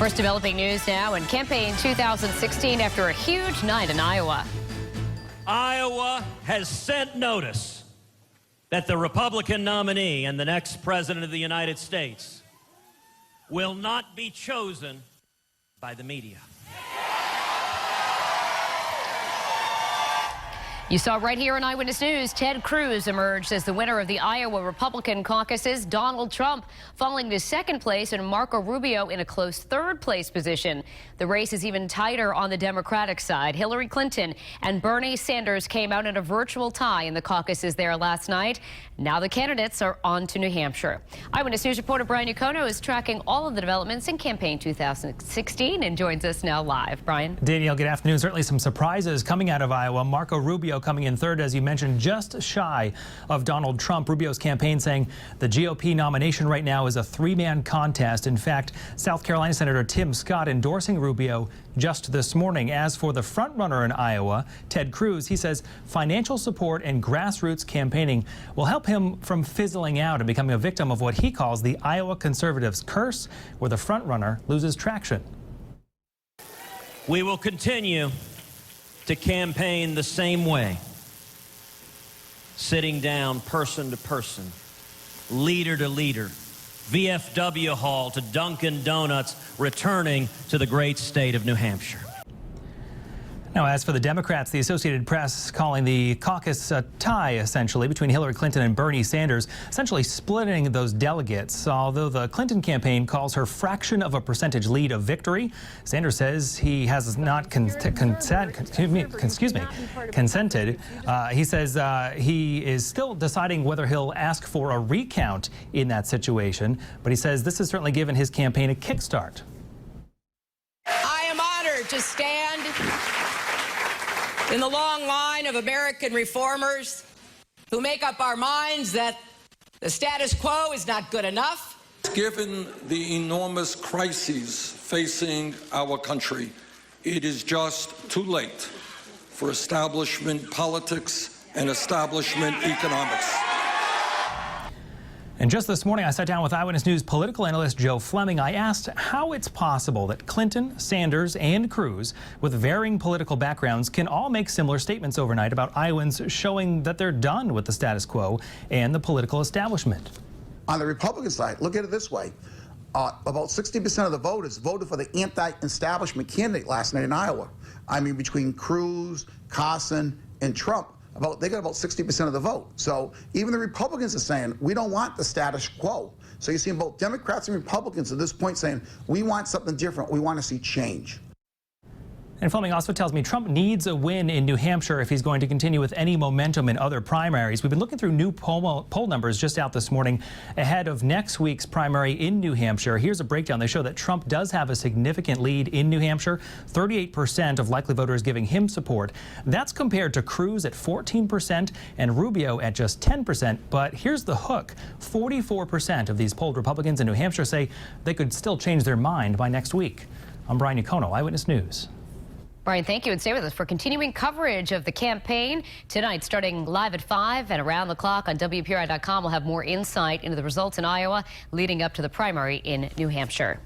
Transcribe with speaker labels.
Speaker 1: First developing news now in campaign 2016 after a huge night in Iowa.
Speaker 2: Iowa has sent notice that the Republican nominee and the next president of the United States will not be chosen by the media.
Speaker 1: You saw right here on Eyewitness News, Ted Cruz emerged as the winner of the Iowa Republican caucuses. Donald Trump falling to second place and Marco Rubio in a close third place position. The race is even tighter on the Democratic side. Hillary Clinton and Bernie Sanders came out in a virtual tie in the caucuses there last night. Now the candidates are on to New Hampshire. Eyewitness News reporter Brian Yacono is tracking all of the developments in campaign 2016 and joins us now live. Brian.
Speaker 3: Danielle, good afternoon. Certainly some surprises coming out of Iowa. Marco Rubio coming in third, as you mentioned, just shy of Donald Trump. Rubio's campaign saying the GOP nomination right now is a three-man contest. In fact, South Carolina Senator Tim Scott endorsing Rubio just this morning. As for the frontrunner in Iowa, Ted Cruz, he says financial support and grassroots campaigning will help him from fizzling out and becoming a victim of what he calls the Iowa conservatives' curse, where the frontrunner loses traction.
Speaker 2: We will continue to campaign the same way, sitting down person to person, leader to leader, VFW hall to Dunkin' Donuts, returning to the great state of New Hampshire.
Speaker 3: Now, as for the Democrats, the Associated Press calling the caucus a tie, essentially, between Hillary Clinton and Bernie Sanders, essentially splitting those delegates. Although the Clinton campaign calls her fraction of a percentage lead a victory, Sanders says he has not consented. He says he is still deciding whether he'll ask for a recount in that situation, but he says this has certainly given his campaign a kickstart.
Speaker 4: I am honored to stand in the long line of American reformers who make up our minds that the status quo is not good enough.
Speaker 5: Given the enormous crises facing our country, it is just too late for establishment politics and establishment economics.
Speaker 3: And just this morning, I sat down with Eyewitness News political analyst Joe Fleming. I asked how it's possible that Clinton, Sanders, and Cruz, with varying political backgrounds, can all make similar statements overnight about Iowans, showing that they're done with the status quo and the political establishment.
Speaker 6: On the Republican side, look at it this way. About 60% of the voters voted for the anti-establishment candidate last night in Iowa. I mean, between Cruz, Carson, and Trump, they got about 60% of the vote. So even the Republicans are saying, we don't want the status quo. So you see both Democrats and Republicans at this point saying, we want something different. We want to see change.
Speaker 3: And Fleming also tells me Trump needs a win in New Hampshire if he's going to continue with any momentum in other primaries. We've been looking through new poll numbers just out this morning ahead of next week's primary in New Hampshire. Here's a breakdown. They show that Trump does have a significant lead in New Hampshire, 38% of likely voters giving him support. That's compared to Cruz at 14% and Rubio at just 10%. But here's the hook. 44% of these polled Republicans in New Hampshire say they could still change their mind by next week. I'm Brian Yacono, Eyewitness News.
Speaker 1: Brian, thank you, and stay with us for continuing coverage of the campaign tonight, starting live at 5 and around the clock on WPRI.com. We'll have more insight into the results in Iowa leading up to the primary in New Hampshire.